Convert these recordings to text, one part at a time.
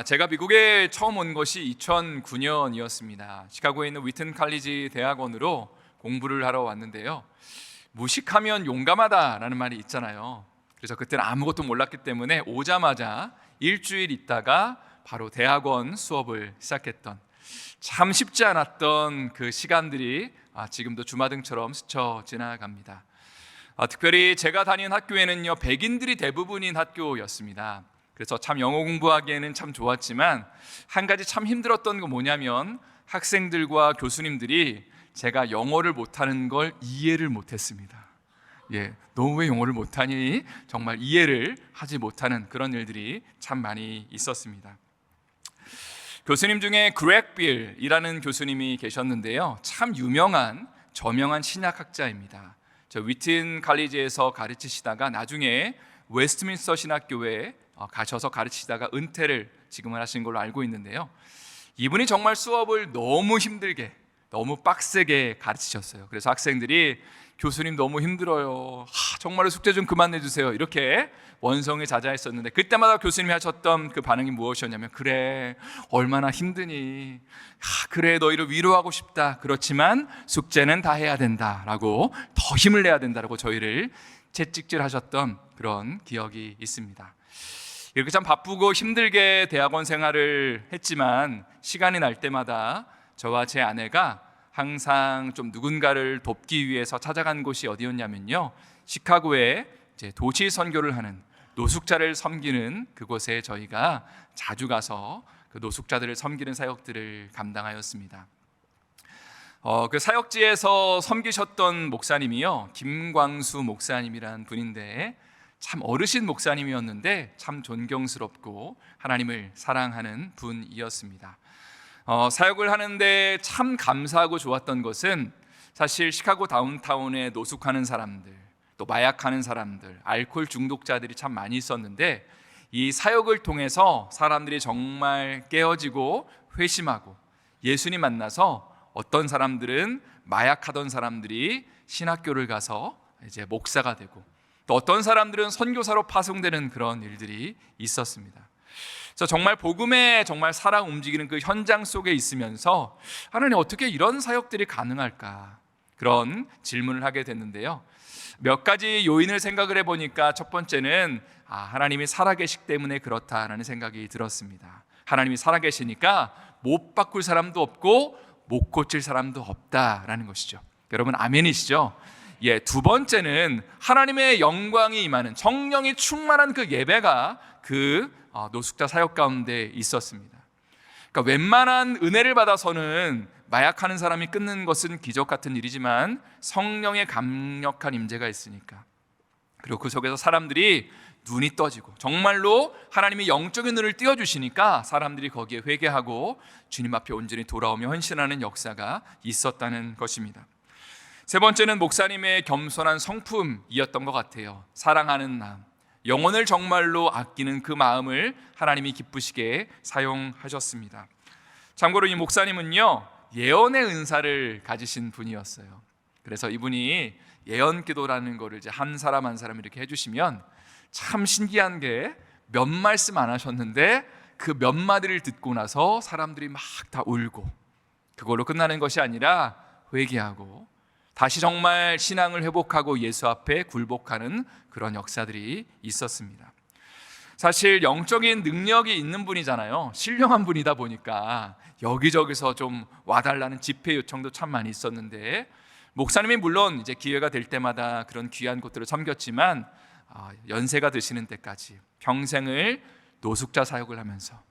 제가 미국에 처음 온 것이 2009년이었습니다. 시카고에 있는 위튼 칼리지 대학원으로 공부를 하러 왔는데요. 무식하면 용감하다라는 말이 있잖아요. 그래서 그때는 아무것도 몰랐기 때문에 오자마자 일주일 있다가 바로 대학원 수업을 시작했던, 참 쉽지 않았던 그 시간들이 지금도 주마등처럼 스쳐 지나갑니다. 특별히 제가 다니는 학교에는요, 백인들이 대부분인 학교였습니다. 그래서 참 영어 공부하기에는 참 좋았지만 한 가지 참 힘들었던 건 뭐냐면 학생들과 교수님들이 제가 영어를 못하는 걸 이해를 못했습니다. 너 왜 영어를 못하니? 정말 이해를 하지 못하는 그런 일들이 참 많이 있었습니다. 교수님 중에 그렉 빌이라는 교수님이 계셨는데요, 참 유명한 저명한 신약학자입니다. 저 위튼 칼리지에서 가르치시다가 나중에 웨스트민스터 신학교에 가셔서 가르치다가 은퇴를 지금은 하신 걸로 알고 있는데요, 이분이 정말 수업을 너무 힘들게, 너무 빡세게 가르치셨어요. 그래서 학생들이 교수님 너무 힘들어요, 정말로 숙제 좀 그만 내주세요, 이렇게 원성을 자자했었는데, 그때마다 교수님이 하셨던 그 반응이 무엇이었냐면, 그래 얼마나 힘드니, 그래 너희를 위로하고 싶다, 그렇지만 숙제는 다 해야 된다라고, 더 힘을 내야 된다라고 저희를 채찍질하셨던 그런 기억이 있습니다. 이렇게 참 바쁘고 힘들게 대학원 생활을 했지만 시간이 날 때마다 저와 제 아내가 항상 좀 누군가를 돕기 위해서 찾아간 곳이 어디였냐면요, 시카고에 이제 도시 선교를 하는, 노숙자를 섬기는 그곳에 저희가 자주 가서 그 노숙자들을 섬기는 사역들을 감당하였습니다. 그 사역지에서 섬기셨던 목사님이요, 김광수 목사님이란 분인데, 참 어르신 목사님이었는데 참 존경스럽고 하나님을 사랑하는 분이었습니다. 사역을 하는데 참 감사하고 좋았던 것은, 사실 시카고 다운타운에 노숙하는 사람들, 또 마약하는 사람들, 알코올 중독자들이 참 많이 있었는데, 이 사역을 통해서 사람들이 정말 깨어지고 회심하고 예수님 만나서, 어떤 사람들은 마약하던 사람들이 신학교를 가서 이제 목사가 되고, 또 어떤 사람들은 선교사로 파송되는 그런 일들이 있었습니다. 그래서 정말 복음에 정말 살아 움직이는 그 현장 속에 있으면서 하나님, 어떻게 이런 사역들이 가능할까, 그런 질문을 하게 됐는데요, 몇 가지 요인을 생각을 해보니까 첫 번째는 하나님이 살아계시기 때문에 그렇다라는 생각이 들었습니다. 하나님이 살아계시니까 못 바꿀 사람도 없고 못 고칠 사람도 없다라는 것이죠. 여러분 아멘이시죠? 두 번째는 하나님의 영광이 임하는, 성령이 충만한 그 예배가 그 노숙자 사역 가운데 있었습니다. 그러니까 웬만한 은혜를 받아서는 마약하는 사람이 끊는 것은 기적 같은 일이지만 성령의 강력한 임재가 있으니까, 그리고 그 속에서 사람들이 눈이 떠지고 정말로 하나님이 영적인 눈을 띄워주시니까 사람들이 거기에 회개하고 주님 앞에 온전히 돌아오며 헌신하는 역사가 있었다는 것입니다. 세 번째는 목사님의 겸손한 성품이었던 것 같아요. 사랑하는 마음, 영혼을 정말로 아끼는 그 마음을 하나님이 기쁘시게 사용하셨습니다. 참고로 이 목사님은요, 예언의 은사를 가지신 분이었어요. 그래서 이분이 예언 기도라는 거를 이제 한 사람 한 사람 이렇게 해주시면 참 신기한 게, 몇 말씀 안 하셨는데 그 몇 마디를 듣고 나서 사람들이 막 다 울고, 그걸로 끝나는 것이 아니라 회개하고 다시 정말 신앙을 회복하고 예수 앞에 굴복하는 그런 역사들이 있었습니다. 사실 영적인 능력이 있는 분이잖아요. 신령한 분이다 보니까 여기저기서 좀 와달라는 집회 요청도 참 많이 있었는데, 목사님이 물론 이제 기회가 될 때마다 그런 귀한 곳들을 섬겼지만 연세가 드시는 때까지 평생을 노숙자 사역을 하면서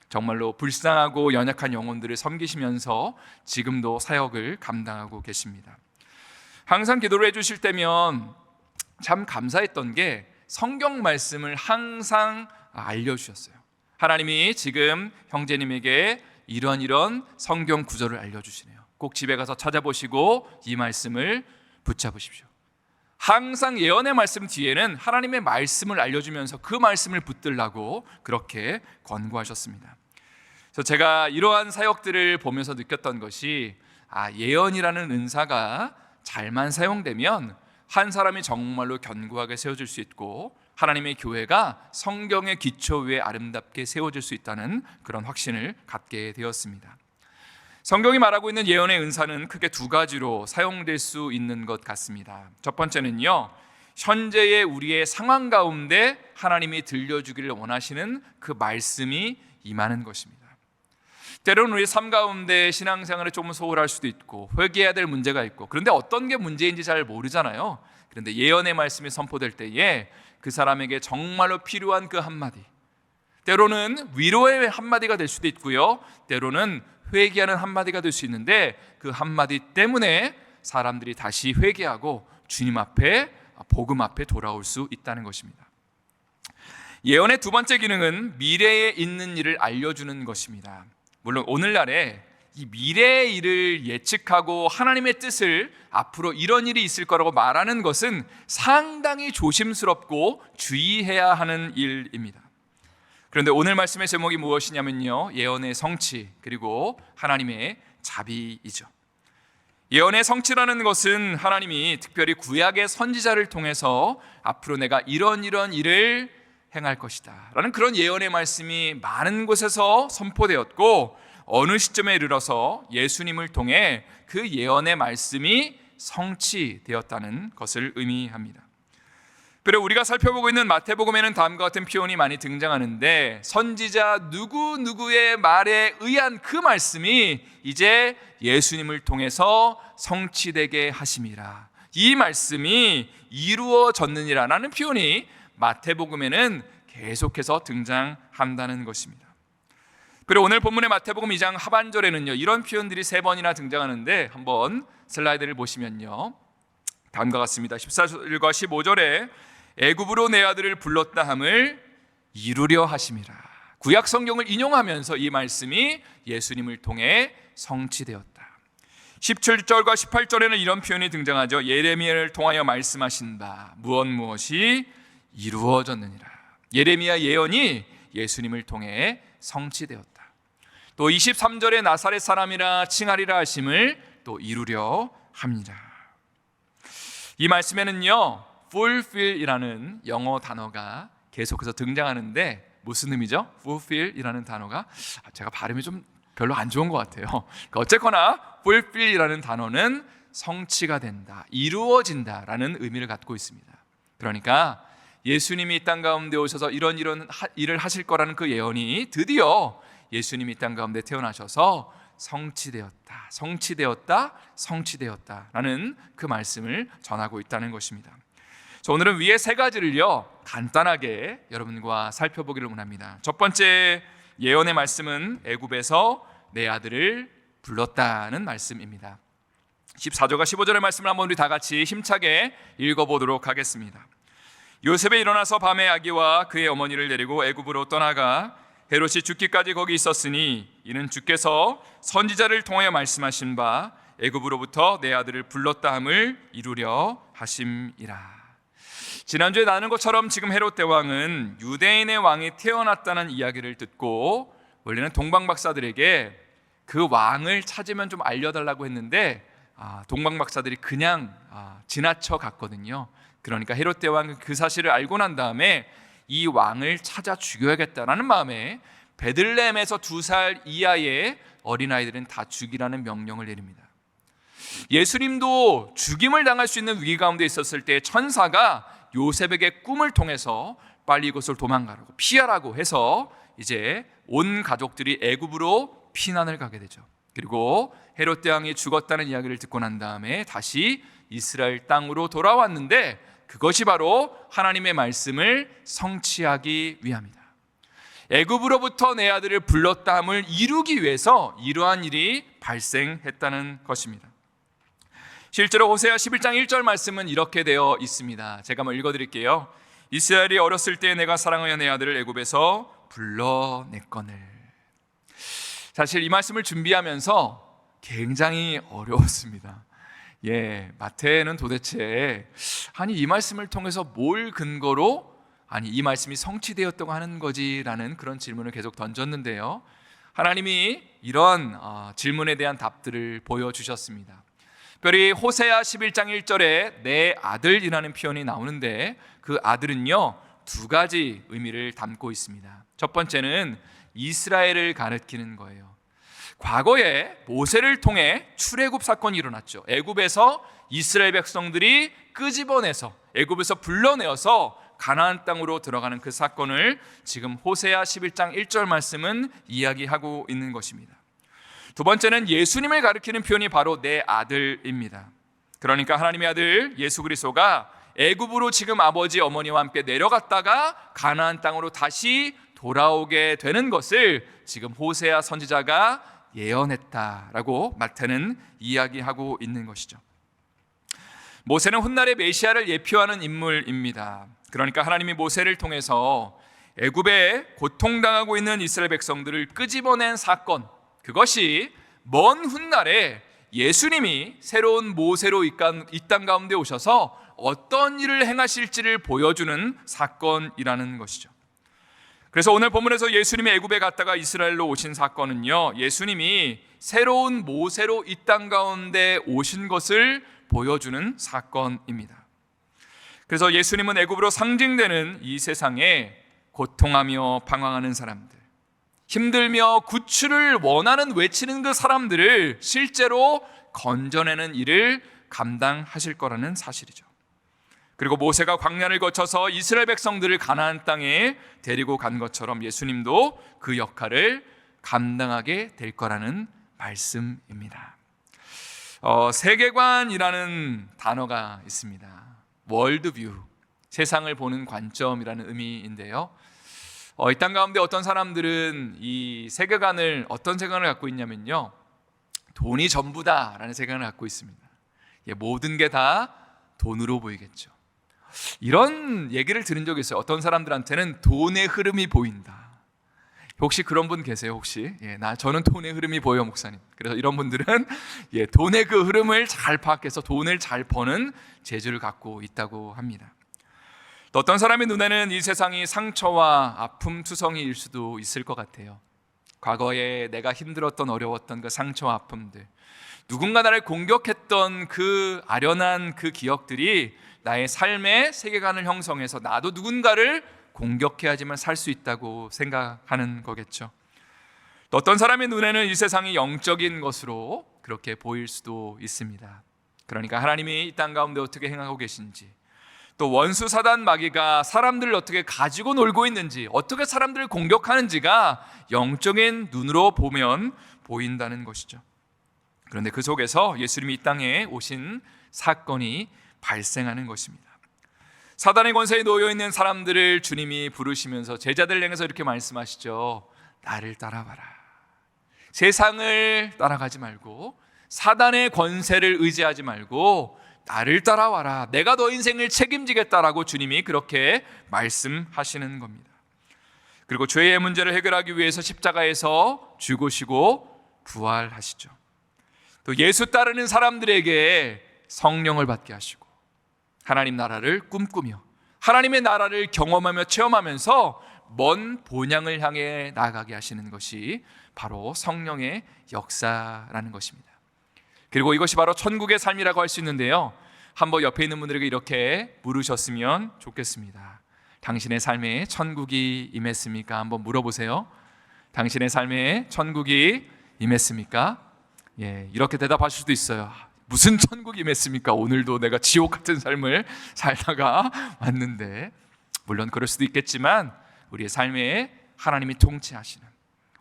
정말로 불쌍하고 연약한 영혼들을 섬기시면서 지금도 사역을 감당하고 계십니다. 항상 기도를 해주실 때면 참 감사했던 게, 성경 말씀을 항상 알려주셨어요. 하나님이 지금 형제님에게 이런 성경 구절을 알려주시네요. 꼭 집에 가서 찾아보시고 이 말씀을 붙잡으십시오. 항상 예언의 말씀 뒤에는 하나님의 말씀을 알려주면서 그 말씀을 붙들라고 그렇게 권고하셨습니다. 그래서 제가 이러한 사역들을 보면서 느꼈던 것이, 예언이라는 은사가 잘만 사용되면 한 사람이 정말로 견고하게 세워질 수 있고 하나님의 교회가 성경의 기초 위에 아름답게 세워질 수 있다는 그런 확신을 갖게 되었습니다. 성경이 말하고 있는 예언의 은사는 크게 두 가지로 사용될 수 있는 것 같습니다. 첫 번째는요, 현재의 우리의 상황 가운데 하나님이 들려주기를 원하시는 그 말씀이 임하는 것입니다. 때로는 우리 삶 가운데 신앙생활에 조금 소홀할 수도 있고 회개해야 될 문제가 있고, 그런데 어떤 게 문제인지 잘 모르잖아요. 그런데 예언의 말씀이 선포될 때에 그 사람에게 정말로 필요한 그 한마디, 때로는 위로의 한마디가 될 수도 있고요, 때로는 회개하는 한마디가 될 수 있는데 그 한마디 때문에 사람들이 다시 회개하고 주님 앞에, 복음 앞에 돌아올 수 있다는 것입니다. 예언의 두 번째 기능은 미래에 있는 일을 알려주는 것입니다. 물론 오늘날에 이 미래의 일을 예측하고 하나님의 뜻을 앞으로 이런 일이 있을 거라고 말하는 것은 상당히 조심스럽고 주의해야 하는 일입니다. 그런데 오늘 말씀의 제목이 무엇이냐면요, 예언의 성취 그리고 하나님의 자비이죠. 예언의 성취라는 것은 하나님이 특별히 구약의 선지자를 통해서 앞으로 내가 이런 일을 행할 것이다 라는 그런 예언의 말씀이 많은 곳에서 선포되었고, 어느 시점에 이르러서 예수님을 통해 그 예언의 말씀이 성취되었다는 것을 의미합니다. 그리고 우리가 살펴보고 있는 마태복음에는 다음과 같은 표현이 많이 등장하는데, 선지자 누구누구의 말에 의한 그 말씀이 이제 예수님을 통해서 성취되게 하심이라, 이 말씀이 이루어졌느니라는 표현이 마태복음에는 계속해서 등장한다는 것입니다. 그리고 오늘 본문의 마태복음 2장 하반절에는요, 이런 표현들이 3번이나 등장하는데 한번 슬라이드를 보시면요, 다음과 같습니다. 14절과 15절에 애굽으로 내 아들을 불렀다 함을 이루려 하심이라. 구약 성경을 인용하면서 이 말씀이 예수님을 통해 성취되었다. 17절과 18절에는 이런 표현이 등장하죠. 예레미야를 통하여 말씀하신 바 무엇이 이루어졌느니라. 예레미야 예언이 예수님을 통해 성취되었다. 또 23절에 나사렛 사람이라 칭하리라 하심을 또 이루려 합니다. 이 말씀에는요, fulfill이라는 영어 단어가 계속해서 등장하는데 무슨 의미죠? fulfill이라는 단어가 제가 발음이 좀 별로 안 좋은 것 같아요. 어쨌거나 fulfill이라는 단어는 성취가 된다, 이루어진다라는 의미를 갖고 있습니다. 그러니까 예수님이 이 땅 가운데 오셔서 이런 일을 하실 거라는 그 예언이 드디어 예수님이 이 땅 가운데 태어나셔서 성취되었다라는 그 말씀을 전하고 있다는 것입니다. 오늘은 위에 3가지를요 간단하게 여러분과 살펴보기를 원합니다. 첫 번째 예언의 말씀은 애굽에서 내 아들을 불렀다는 말씀입니다. 14절과 15절의 말씀을 한번 우리 다 같이 힘차게 읽어보도록 하겠습니다. 요셉이 일어나서 밤에 아기와 그의 어머니를 데리고 애굽으로 떠나가 헤롯이 죽기까지 거기 있었으니 이는 주께서 선지자를 통하여 말씀하신 바 애굽으로부터 내 아들을 불렀다 함을 이루려 하심이라. 지난주에 나눈 것처럼 지금 헤롯 대왕은 유대인의 왕이 태어났다는 이야기를 듣고 원래는 동방 박사들에게 그 왕을 찾으면 좀 알려달라고 했는데 동방 박사들이 그냥 지나쳐 갔거든요. 그러니까 헤롯 대왕은 그 사실을 알고 난 다음에 이 왕을 찾아 죽여야겠다라는 마음에 베들레헴에서 2살 이하의 어린아이들은 다 죽이라는 명령을 내립니다. 예수님도 죽임을 당할 수 있는 위기 가운데 있었을 때 천사가 요셉에게 꿈을 통해서 빨리 이곳을 도망가라고, 피하라고 해서 이제 온 가족들이 애굽으로 피난을 가게 되죠. 그리고 헤롯 대왕이 죽었다는 이야기를 듣고 난 다음에 다시 이스라엘 땅으로 돌아왔는데 그것이 바로 하나님의 말씀을 성취하기 위함이다. 애굽으로부터 내 아들을 불렀다 함을 이루기 위해서 이러한 일이 발생했다는 것입니다. 실제로 호세아 11장 1절 말씀은 이렇게 되어 있습니다. 제가 한번 읽어드릴게요. 이스라엘이 어렸을 때 내가 사랑하여 내 아들을 애굽에서 불러냈거늘. 사실 이 말씀을 준비하면서 굉장히 어려웠습니다. 마태는 도대체 이 말씀을 통해서 뭘 근거로 이 말씀이 성취되었다고 하는 거지라는 그런 질문을 계속 던졌는데요, 하나님이 이런 질문에 대한 답들을 보여주셨습니다. 특별히 호세아 11장 1절에 내 아들이라는 표현이 나오는데 그 아들은요 두 가지 의미를 담고 있습니다. 첫 번째는 이스라엘을 가리키는 거예요. 과거에 모세를 통해 출애굽 사건이 일어났죠. 애굽에서 이스라엘 백성들이 끄집어내서 애굽에서 불러내어서 가나안 땅으로 들어가는 그 사건을 지금 호세아 11장 1절 말씀은 이야기하고 있는 것입니다. 두 번째는 예수님을 가리키는 표현이 바로 내 아들입니다. 그러니까 하나님의 아들 예수 그리스도가 애굽으로 지금 아버지 어머니와 함께 내려갔다가 가나안 땅으로 다시 돌아오게 되는 것을 지금 호세아 선지자가 예언했다라고 마태는 이야기하고 있는 것이죠. 모세는 훗날의 메시아를 예표하는 인물입니다. 그러니까 하나님이 모세를 통해서 애굽에 고통당하고 있는 이스라엘 백성들을 끄집어낸 사건, 그것이 먼 훗날에 예수님이 새로운 모세로 이 땅 가운데 오셔서 어떤 일을 행하실지를 보여주는 사건이라는 것이죠. 그래서 오늘 본문에서 예수님이 애굽에 갔다가 이스라엘로 오신 사건은요, 예수님이 새로운 모세로 이 땅 가운데 오신 것을 보여주는 사건입니다. 그래서 예수님은 애굽으로 상징되는 이 세상에 고통하며 방황하는 사람들, 힘들며 구출을 원하는 외치는 그 사람들을 실제로 건져내는 일을 감당하실 거라는 사실이죠. 그리고 모세가 광야를 거쳐서 이스라엘 백성들을 가나안 땅에 데리고 간 것처럼 예수님도 그 역할을 감당하게 될 거라는 말씀입니다. 세계관이라는 단어가 있습니다. 월드뷰, 세상을 보는 관점이라는 의미인데요. 이 땅 가운데 어떤 사람들은 이 세계관을 어떤 세계관을 갖고 있냐면요, 돈이 전부다라는 세계관을 갖고 있습니다. 모든 게 다 돈으로 보이겠죠. 이런 얘기를 들은 적이 있어요. 어떤 사람들한테는 돈의 흐름이 보인다. 혹시 그런 분 계세요? 혹시? 저는 돈의 흐름이 보여, 목사님. 그래서 이런 분들은 돈의 그 흐름을 잘 파악해서 돈을 잘 버는 재주를 갖고 있다고 합니다. 또 어떤 사람의 눈에는 이 세상이 상처와 아픔 투성이일 수도 있을 것 같아요. 과거에 내가 힘들었던 어려웠던 그 상처와 아픔들, 누군가 나를 공격했던 그 아련한 그 기억들이 나의 삶의 세계관을 형성해서 나도 누군가를 공격해야지만 살 수 있다고 생각하는 거겠죠. 또 어떤 사람의 눈에는 이 세상이 영적인 것으로 그렇게 보일 수도 있습니다. 그러니까 하나님이 이 땅 가운데 어떻게 행하고 계신지, 또 원수 사단 마귀가 사람들을 어떻게 가지고 놀고 있는지, 어떻게 사람들을 공격하는지가 영적인 눈으로 보면 보인다는 것이죠. 그런데 그 속에서 예수님이 이 땅에 오신 사건이 발생하는 것입니다. 사단의 권세에 놓여 있는 사람들을 주님이 부르시면서 제자들을 향해서 이렇게 말씀하시죠. 나를 따라와라. 세상을 따라가지 말고 사단의 권세를 의지하지 말고 나를 따라와라. 내가 너 인생을 책임지겠다라고 주님이 그렇게 말씀하시는 겁니다. 그리고 죄의 문제를 해결하기 위해서 십자가에서 죽으시고 부활하시죠. 또 예수 따르는 사람들에게 성령을 받게 하시고 하나님 나라를 꿈꾸며 하나님의 나라를 경험하며 체험하면서 먼 본향을 향해 나아가게 하시는 것이 바로 성령의 역사라는 것입니다. 그리고 이것이 바로 천국의 삶이라고 할 수 있는데요, 한번 옆에 있는 분들에게 이렇게 물으셨으면 좋겠습니다. 당신의 삶에 천국이 임했습니까? 한번 물어보세요. 당신의 삶에 천국이 임했습니까? 이렇게 대답하실 수도 있어요. 무슨 천국이 임했습니까? 오늘도 내가 지옥 같은 삶을 살다가 왔는데. 물론 그럴 수도 있겠지만 우리의 삶에 하나님이 통치하시는,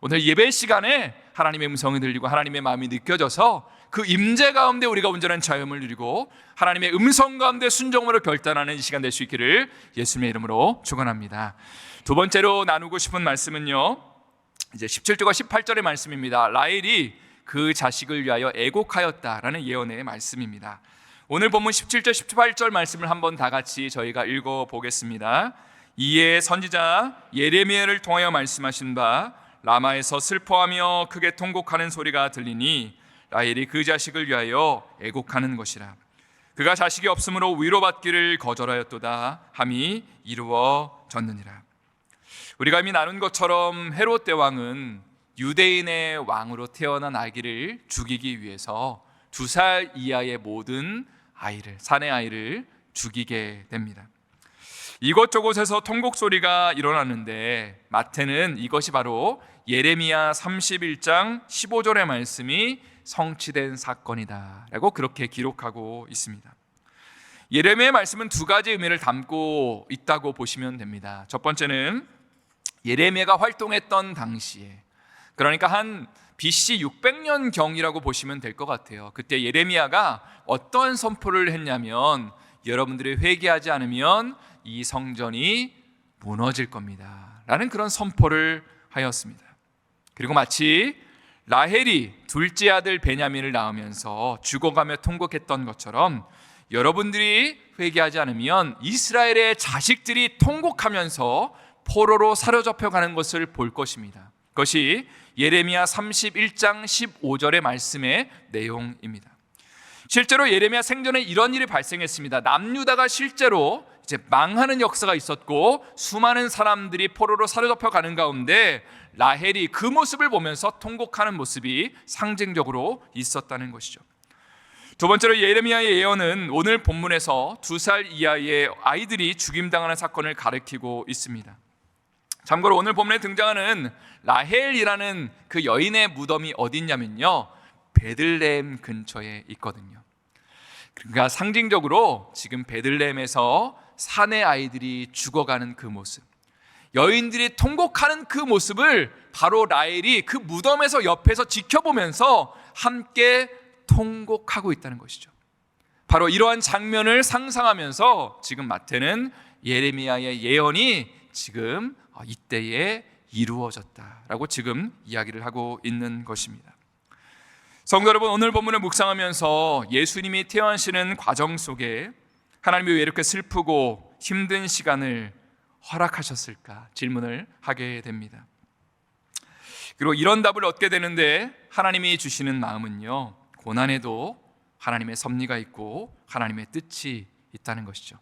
오늘 예배 시간에 하나님의 음성이 들리고 하나님의 마음이 느껴져서 그 임재 가운데 우리가 온전한 자유함을 누리고 하나님의 음성 가운데 순종으로 결단하는 이 시간 될 수 있기를 예수님의 이름으로 축원합니다. 두 번째로 나누고 싶은 말씀은요, 이제 17절과 18절의 말씀입니다. 라헬이 그 자식을 위하여 애곡하였다라는 예언의 말씀입니다. 오늘 본문 17절 18절 말씀을 한번 다 같이 저희가 읽어보겠습니다. 이에 선지자 예레미야를 통하여 말씀하신 바 라마에서 슬퍼하며 크게 통곡하는 소리가 들리니 라헬이 그 자식을 위하여 애곡하는 것이라. 그가 자식이 없으므로 위로받기를 거절하였도다 함이 이루어졌느니라. 우리가 이미 나눈 것처럼 헤롯 대왕은 유대인의 왕으로 태어난 아기를 죽이기 위해서 2살 이하의 모든 아이를, 사내 아이를 죽이게 됩니다. 이곳저곳에서 통곡 소리가 일어났는데 마태는 이것이 바로 예레미야 31장 15절의 말씀이 성취된 사건이다 라고 그렇게 기록하고 있습니다. 예레미야의 말씀은 두 가지 의미를 담고 있다고 보시면 됩니다. 첫 번째는 예레미야가 활동했던 당시에, 그러니까 한 BC 600년경이라고 보시면 될 것 같아요. 그때 예레미야가 어떤 선포를 했냐면, 여러분들이 회개하지 않으면 이 성전이 무너질 겁니다 라는 그런 선포를 하였습니다. 그리고 마치 라헬이 둘째 아들 베냐민을 낳으면서 죽어가며 통곡했던 것처럼 여러분들이 회개하지 않으면 이스라엘의 자식들이 통곡하면서 포로로 사로잡혀가는 것을 볼 것입니다. 그것이 예레미야 31장 15절의 말씀의 내용입니다. 실제로 예레미야 생전에 이런 일이 발생했습니다. 남유다가 실제로 이제 망하는 역사가 있었고 수많은 사람들이 포로로 사로잡혀 가는 가운데 라헬이 그 모습을 보면서 통곡하는 모습이 상징적으로 있었다는 것이죠. 두 번째로 예레미야의 예언은 오늘 본문에서 2살 이하의 아이들이 죽임당하는 사건을 가리키고 있습니다. 참고로 오늘 본문에 등장하는 라헬이라는 그 여인의 무덤이 어디 있냐면요, 베들레헴 근처에 있거든요. 그러니까 상징적으로 지금 베들레헴에서 사내 아이들이 죽어가는 그 모습, 여인들이 통곡하는 그 모습을 바로 라헬이 그 무덤에서 옆에서 지켜보면서 함께 통곡하고 있다는 것이죠. 바로 이러한 장면을 상상하면서 지금 마태는 예레미야의 예언이 지금 이때에 이루어졌다라고 지금 이야기를 하고 있는 것입니다. 성도 여러분, 오늘 본문을 묵상하면서 예수님이 태어나시는 과정 속에 하나님이 왜 이렇게 슬프고 힘든 시간을 허락하셨을까 질문을 하게 됩니다. 그리고 이런 답을 얻게 되는데 하나님이 주시는 마음은요, 고난에도 하나님의 섭리가 있고 하나님의 뜻이 있다는 것이죠.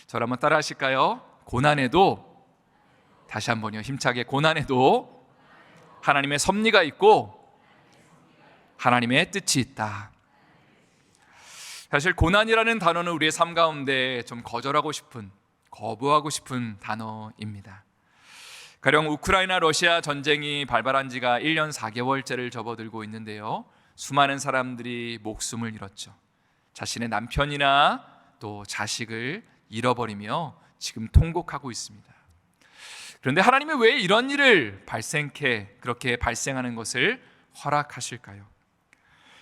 저를 한번 따라 하실까요? 고난에도, 다시 한번요, 힘차게, 고난에도 하나님의 섭리가 있고 하나님의 뜻이 있다. 사실 고난이라는 단어는 우리의 삶 가운데 좀 거절하고 싶은, 거부하고 싶은 단어입니다. 가령 우크라이나 러시아 전쟁이 발발한 지가 1년 4개월째를 접어들고 있는데요, 수많은 사람들이 목숨을 잃었죠. 자신의 남편이나 또 자식을 잃어버리며 지금 통곡하고 있습니다. 그런데 하나님이 왜 이런 일을 그렇게 발생하는 것을 허락하실까요?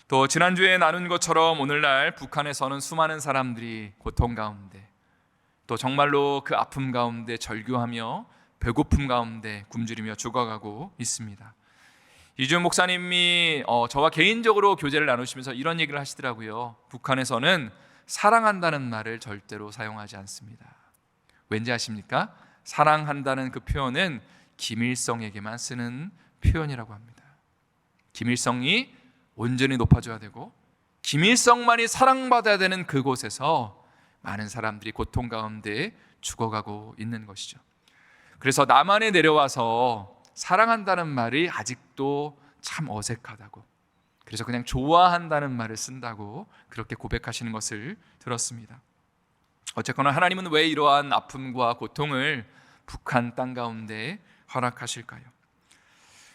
또 지난주에 나눈 것처럼 오늘날 북한에서는 수많은 사람들이 고통 가운데, 또 정말로 그 아픔 가운데 절규하며 배고픔 가운데 굶주리며 죽어가고 있습니다. 이준 목사님이 저와 개인적으로 교제를 나누시면서 이런 얘기를 하시더라고요. 북한에서는 사랑한다는 말을 절대로 사용하지 않습니다. 왠지 아십니까? 사랑한다는 그 표현은 김일성에게만 쓰는 표현이라고 합니다. 김일성이 온전히 높아져야 되고 김일성만이 사랑받아야 되는 그곳에서 많은 사람들이 고통 가운데 죽어가고 있는 것이죠. 그래서 남한에 내려와서 사랑한다는 말이 아직도 참 어색하다고, 그래서 그냥 좋아한다는 말을 쓴다고 그렇게 고백하시는 것을 들었습니다. 어쨌거나 하나님은 왜 이러한 아픔과 고통을 북한 땅 가운데 허락하실까요?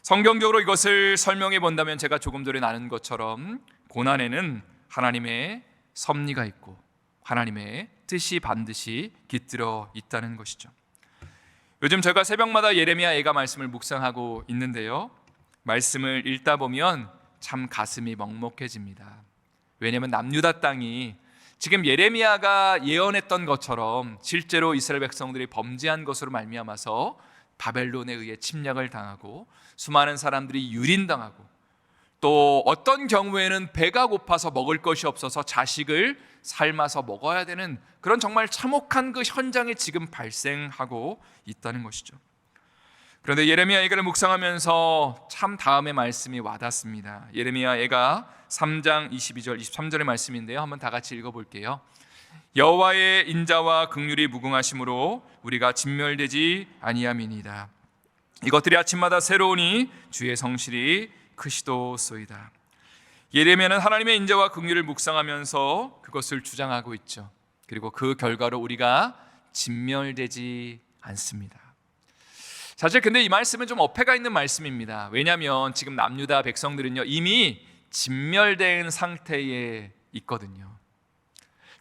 성경적으로 이것을 설명해 본다면 제가 조금 전에 나눈 것처럼 고난에는 하나님의 섭리가 있고 하나님의 뜻이 반드시 깃들어 있다는 것이죠. 요즘 제가 새벽마다 예레미야 애가 말씀을 묵상하고 있는데요, 말씀을 읽다 보면 참 가슴이 먹먹해집니다. 왜냐하면 남유다 땅이 지금 예레미야가 예언했던 것처럼 실제로 이스라엘 백성들이 범죄한 것으로 말미암아서 바벨론에 의해 침략을 당하고 수많은 사람들이 유린당하고, 또 어떤 경우에는 배가 고파서 먹을 것이 없어서 자식을 삶아서 먹어야 되는 그런 정말 참혹한 그 현장이 지금 발생하고 있다는 것이죠. 그런데 예레미야 애가를 묵상하면서 참 다음의 말씀이 와닿습니다. 예레미야 애가 3장 22절 23절의 말씀인데요, 한번 다 같이 읽어볼게요. 여호와의 인자와 긍휼이 무궁하심으로 우리가 진멸되지 아니함이니이다. 이것들이 아침마다 새로우니 주의 성실이 크시도소이다. 예레미야는 하나님의 인자와 긍휼을 묵상하면서 그것을 주장하고 있죠. 그리고 그 결과로 우리가 진멸되지 않습니다. 사실 근데 이 말씀은 좀 어폐가 있는 말씀입니다. 왜냐하면 지금 남유다 백성들은요 이미 진멸된 상태에 있거든요.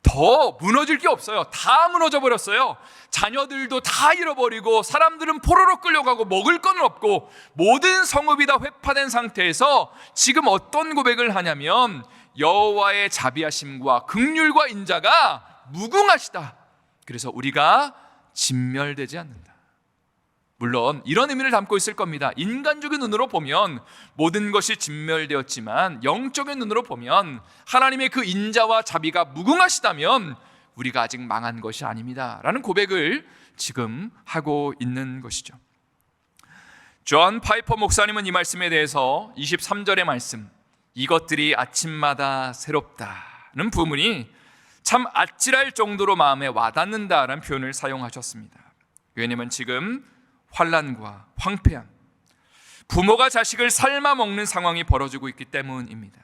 더 무너질 게 없어요. 다 무너져 버렸어요. 자녀들도 다 잃어버리고 사람들은 포로로 끌려가고 먹을 건 없고 모든 성읍이 다 회파된 상태에서 지금 어떤 고백을 하냐면 여호와의 자비하심과 긍휼과 인자가 무궁하시다. 그래서 우리가 진멸되지 않는다. 물론 이런 의미를 담고 있을 겁니다. 인간적인 눈으로 보면 모든 것이 진멸되었지만 영적인 눈으로 보면 하나님의 그 인자와 자비가 무궁하시다면 우리가 아직 망한 것이 아닙니다 라는 고백을 지금 하고 있는 것이죠. 존 파이퍼 목사님은 이 말씀에 대해서 23절의 말씀, 이것들이 아침마다 새롭다는 부분이 참 아찔할 정도로 마음에 와닿는다라는 표현을 사용하셨습니다. 왜냐하면 지금 환난과 황폐함, 부모가 자식을 삶아 먹는 상황이 벌어지고 있기 때문입니다.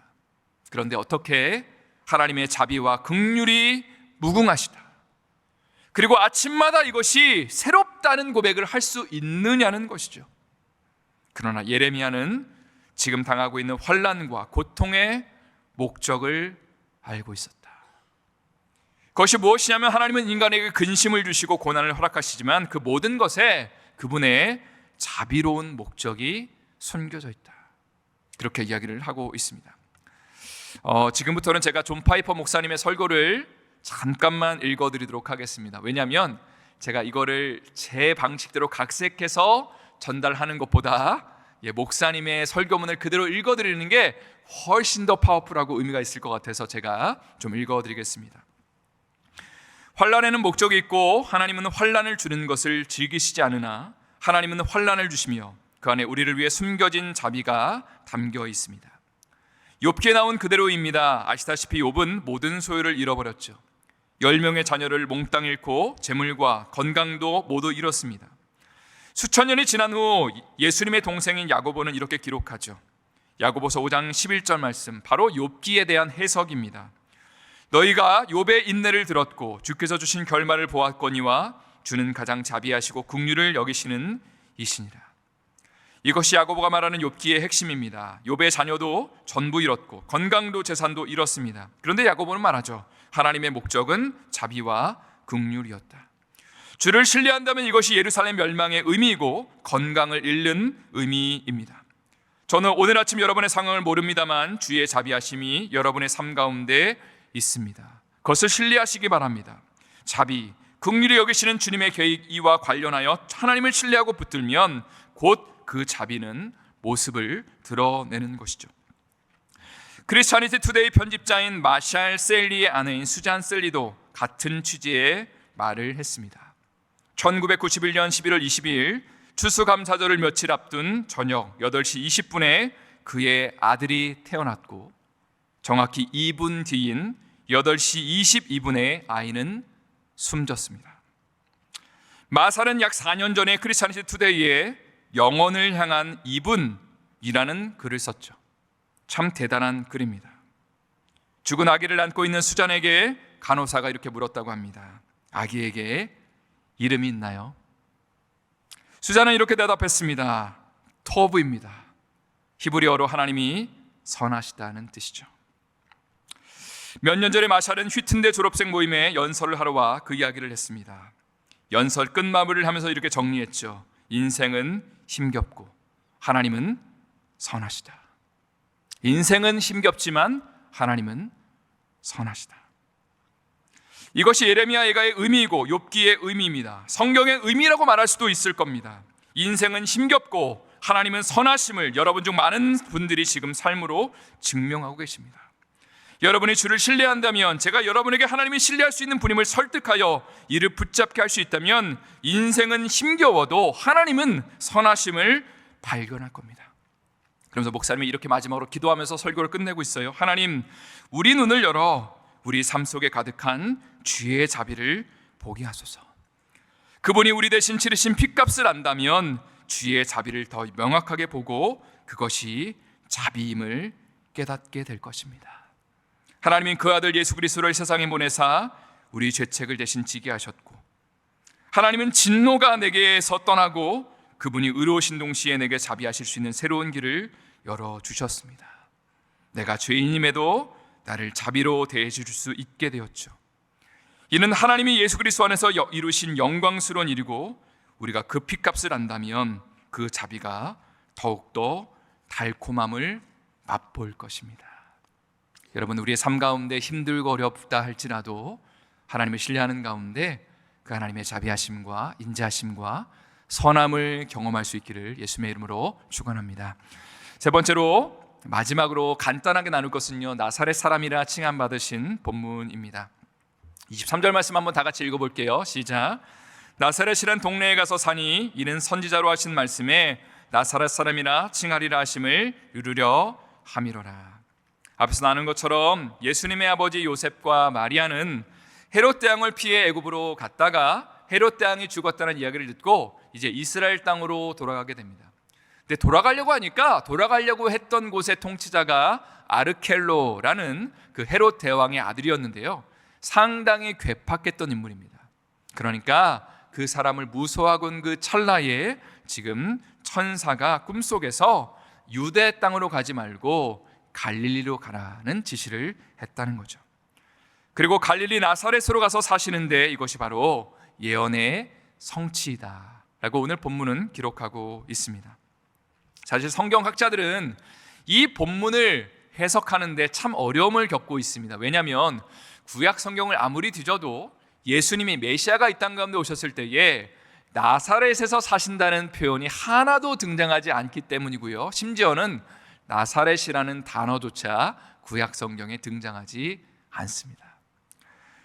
그런데 어떻게 하나님의 자비와 긍휼이 무궁하시다, 그리고 아침마다 이것이 새롭다는 고백을 할 수 있느냐는 것이죠. 그러나 예레미야는 지금 당하고 있는 환난과 고통의 목적을 알고 있었다. 그것이 무엇이냐면 하나님은 인간에게 근심을 주시고 고난을 허락하시지만 그 모든 것에 그분의 자비로운 목적이 숨겨져 있다. 그렇게 이야기를 하고 있습니다. 지금부터는 제가 존 파이퍼 목사님의 설교를 잠깐만 읽어드리도록 하겠습니다. 왜냐하면 제가 이거를 제 방식대로 각색해서 전달하는 것보다 목사님의 설교문을 그대로 읽어드리는 게 훨씬 더 파워풀하고 의미가 있을 것 같아서 제가 좀 읽어드리겠습니다. 환난에는 목적이 있고 하나님은 환난을 주는 것을 즐기시지 않으나 하나님은 환난을 주시며 그 안에 우리를 위해 숨겨진 자비가 담겨 있습니다. 욥기에 나온 그대로입니다. 아시다시피 욥은 모든 소유를 잃어버렸죠. 10명의 자녀를 몽땅 잃고 재물과 건강도 모두 잃었습니다. 수천 년이 지난 후 예수님의 동생인 야고보는 이렇게 기록하죠. 야고보서 5장 11절 말씀, 바로 욥기에 대한 해석입니다. 너희가 욥의 인내를 들었고 주께서 주신 결말을 보았거니와 주는 가장 자비하시고 긍휼을 여기시는 이시니라. 이것이 야고보가 말하는 욥기의 핵심입니다. 욥의 자녀도 전부 잃었고 건강도 재산도 잃었습니다. 그런데 야고보는 말하죠. 하나님의 목적은 자비와 긍휼이었다. 주를 신뢰한다면 이것이 예루살렘 멸망의 의미이고 건강을 잃는 의미입니다. 저는 오늘 아침 여러분의 상황을 모릅니다만 주의 자비하심이 여러분의 삶 가운데 있습니다. 그것을 신뢰하시기 바랍니다. 자비, 긍휼히 여기시는 주님의 계획 이와 관련하여 하나님을 신뢰하고 붙들면 곧 그 자비는 모습을 드러내는 것이죠. 크리스찬리티 투데이 편집자인 마샬 셀리의 아내인 수잔 셀리도 같은 취지의 말을 했습니다. 1991년 11월 22일 추수감사절을 며칠 앞둔 저녁 8시 20분에 그의 아들이 태어났고 정확히 2분 뒤인 8시 22분에 아이는 숨졌습니다. 마샬은 약 4년 전에 크리스찬리티 투데이에 영혼을 향한 2분이라는 글을 썼죠. 참 대단한 글입니다. 죽은 아기를 안고 있는 수잔에게 간호사가 이렇게 물었다고 합니다. 아기에게 이름이 있나요? 수잔은 이렇게 대답했습니다. 토브입니다. 히브리어로 하나님이 선하시다는 뜻이죠. 몇 년 전에 마샬은 휘튼대 졸업생 모임에 연설을 하러 와 그 이야기를 했습니다. 연설 끝마무리를 하면서 이렇게 정리했죠. 인생은 힘겹고 하나님은 선하시다. 인생은 힘겹지만 하나님은 선하시다. 이것이 예레미야 예가의 의미이고 욥기의 의미입니다. 성경의 의미라고 말할 수도 있을 겁니다. 인생은 힘겹고 하나님은 선하심을 여러분 중 많은 분들이 지금 삶으로 증명하고 계십니다. 여러분이 주를 신뢰한다면, 제가 여러분에게 하나님이 신뢰할 수 있는 분임을 설득하여 이를 붙잡게 할 수 있다면 인생은 힘겨워도 하나님은 선하심을 발견할 겁니다. 그러면서 목사님이 이렇게 마지막으로 기도하면서 설교를 끝내고 있어요. 하나님, 우리 눈을 열어 우리 삶 속에 가득한 주의 자비를 보게 하소서. 그분이 우리 대신 치르신 핏값을 안다면 주의 자비를 더 명확하게 보고 그것이 자비임을 깨닫게 될 것입니다. 하나님은 그 아들 예수 그리스도를 세상에 보내사 우리 죄책을 대신 지게 하셨고, 하나님은 진노가 내게서 떠나고 그분이 의로우신 동시에 내게 자비하실 수 있는 새로운 길을 열어주셨습니다. 내가 죄인임에도 나를 자비로 대해줄 수 있게 되었죠. 이는 하나님이 예수 그리스도 안에서 이루신 영광스러운 일이고, 우리가 그 피값을 안다면 그 자비가 더욱더 달콤함을 맛볼 것입니다. 여러분, 우리의 삶 가운데 힘들고 어렵다 할지라도 하나님을 신뢰하는 가운데 그 하나님의 자비하심과 인자하심과 선함을 경험할 수 있기를 예수님의 이름으로 축원합니다. 세 번째로, 마지막으로 간단하게 나눌 것은요, 나사렛 사람이라 칭함받으신 본문입니다. 23절 말씀 한번 다 같이 읽어볼게요. 시작. 나사렛이란 동네에 가서 사니 이는 선지자로 하신 말씀에 나사렛 사람이라 칭하리라 하심을 이루려 함이로라. 앞에서 나눈 것처럼 예수님의 아버지 요셉과 마리아는 헤롯 대왕을 피해 애굽으로 갔다가 헤롯 대왕이 죽었다는 이야기를 듣고 이제 이스라엘 땅으로 돌아가게 됩니다. 근데 돌아가려고 했던 곳의 통치자가 아르켈로라는 그 헤롯 대왕의 아들이었는데요, 상당히 괴팍했던 인물입니다. 그러니까 그 사람을 무서워하곤 그 찰나에 지금 천사가 꿈속에서 유대 땅으로 가지 말고 갈릴리로 가라는 지시를 했다는 거죠. 그리고 갈릴리 나사렛으로 가서 사시는데 이것이 바로 예언의 성취이다 라고 오늘 본문은 기록하고 있습니다. 사실 성경학자들은 이 본문을 해석하는데 참 어려움을 겪고 있습니다. 왜냐하면 구약 성경을 아무리 뒤져도 예수님이 메시아가 이 땅 가운데 오셨을 때에 나사렛에서 사신다는 표현이 하나도 등장하지 않기 때문이고요, 심지어는 나사렛이라는 단어조차 구약 성경에 등장하지 않습니다.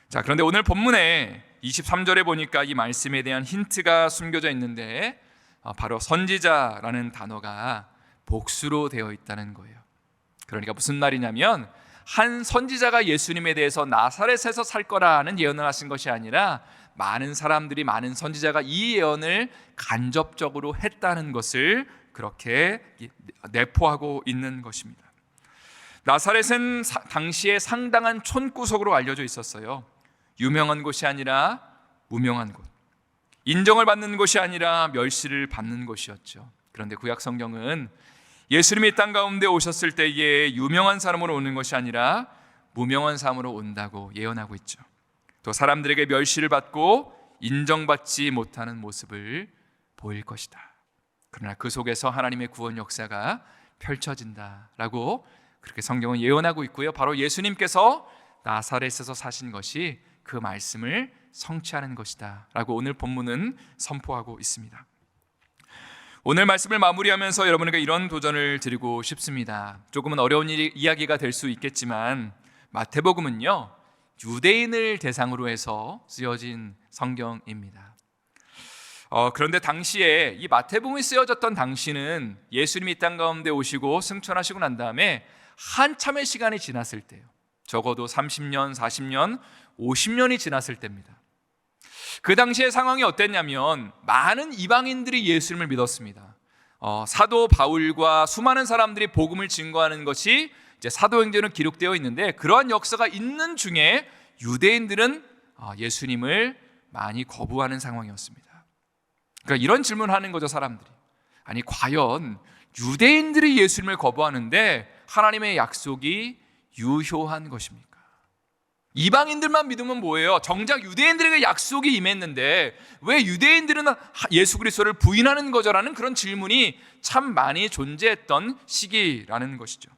자, 그런데 오늘 본문에 23절에 보니까 이 말씀에 대한 힌트가 숨겨져 있는데 바로 선지자라는 단어가 복수로 되어 있다는 거예요. 그러니까 무슨 말이냐면, 한 선지자가 예수님에 대해서 나사렛에서 살 거라는 예언을 하신 것이 아니라 많은 사람들이, 많은 선지자가 이 예언을 간접적으로 했다는 것을 그렇게 내포하고 있는 것입니다. 나사렛은 당시에 상당한 촌구석으로 알려져 있었어요. 유명한 곳이 아니라 무명한 곳, 인정을 받는 곳이 아니라 멸시를 받는 곳이었죠. 그런데 구약 성경은 예수님이 땅 가운데 오셨을 때에 유명한 사람으로 오는 것이 아니라 무명한 사람으로 온다고 예언하고 있죠. 또 사람들에게 멸시를 받고 인정받지 못하는 모습을 보일 것이다. 그러나 그 속에서 하나님의 구원 역사가 펼쳐진다라고 그렇게 성경은 예언하고 있고요, 바로 예수님께서 나사렛에서 사신 것이 그 말씀을 성취하는 것이다 라고 오늘 본문은 선포하고 있습니다. 오늘 말씀을 마무리하면서 여러분에게 이런 도전을 드리고 싶습니다. 조금은 어려운 이야기가 될 수 있겠지만 마태복음은요, 유대인을 대상으로 해서 쓰여진 성경입니다. 그런데 당시에 이 마태복음이 쓰여졌던 당시는 예수님이 땅 가운데 오시고 승천하시고 난 다음에 한참의 시간이 지났을 때요, 적어도 30년, 40년, 50년이 지났을 때입니다. 그 당시의 상황이 어땠냐면 많은 이방인들이 예수님을 믿었습니다. 사도 바울과 수많은 사람들이 복음을 증거하는 것이 이제 사도행전은 기록되어 있는데, 그러한 역사가 있는 중에 유대인들은 예수님을 많이 거부하는 상황이었습니다. 그러니까 이런 질문을 하는 거죠, 사람들이. 아니, 과연 유대인들이 예수님을 거부하는데 하나님의 약속이 유효한 것입니까? 이방인들만 믿으면 뭐예요? 정작 유대인들에게 약속이 임했는데 왜 유대인들은 예수 그리스도를 부인하는 거죠라는 그런 질문이 참 많이 존재했던 시기라는 것이죠.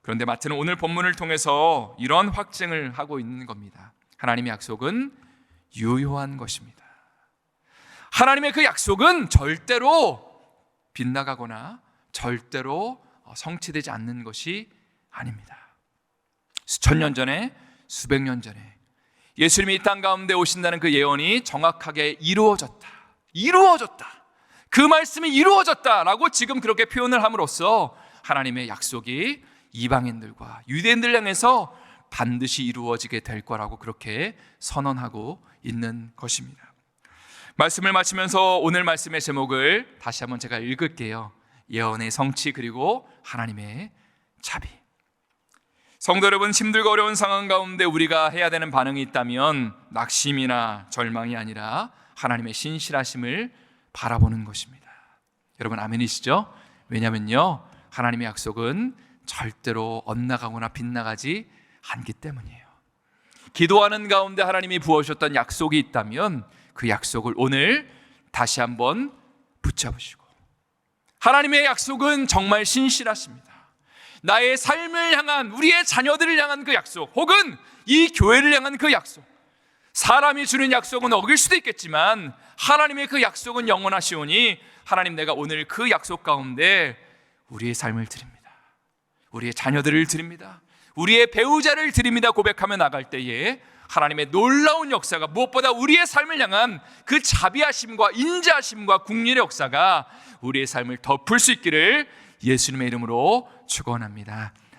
그런데 마태는 오늘 본문을 통해서 이런 확증을 하고 있는 겁니다. 하나님의 약속은 유효한 것입니다. 하나님의 그 약속은 절대로 빗나가거나 절대로 성취되지 않는 것이 아닙니다. 수천 년 전에, 수백 년 전에 예수님이 이 땅 가운데 오신다는 그 예언이 정확하게 이루어졌다. 그 말씀이 이루어졌다라고 지금 그렇게 표현을 함으로써 하나님의 약속이 이방인들과 유대인들 향해서 반드시 이루어지게 될 거라고 그렇게 선언하고 있는 것입니다. 말씀을 마치면서 오늘 말씀의 제목을 다시 한번 제가 읽을게요. 예언의 성취 그리고 하나님의 자비. 성도 여러분, 힘들고 어려운 상황 가운데 우리가 해야 되는 반응이 있다면 낙심이나 절망이 아니라 하나님의 신실하심을 바라보는 것입니다. 여러분 아멘이시죠? 왜냐면요, 하나님의 약속은 절대로 엇나가거나 빗나가지 않기 때문이에요. 기도하는 가운데 하나님이 부어주셨던 약속이 있다면 그 약속을 오늘 다시 한번 붙잡으시고, 하나님의 약속은 정말 신실하십니다. 나의 삶을 향한, 우리의 자녀들을 향한 그 약속, 혹은 이 교회를 향한 그 약속, 사람이 주는 약속은 어길 수도 있겠지만 하나님의 그 약속은 영원하시오니 하나님, 내가 오늘 그 약속 가운데 우리의 삶을 드립니다, 우리의 자녀들을 드립니다, 우리의 배우자를 드립니다 고백하며 나갈 때에 하나님의 놀라운 역사가, 무엇보다 우리의 삶을 향한 그 자비하심과 인자하심과 긍휼의 역사가 우리의 삶을 덮을 수 있기를 예수님의 이름으로 축원합니다.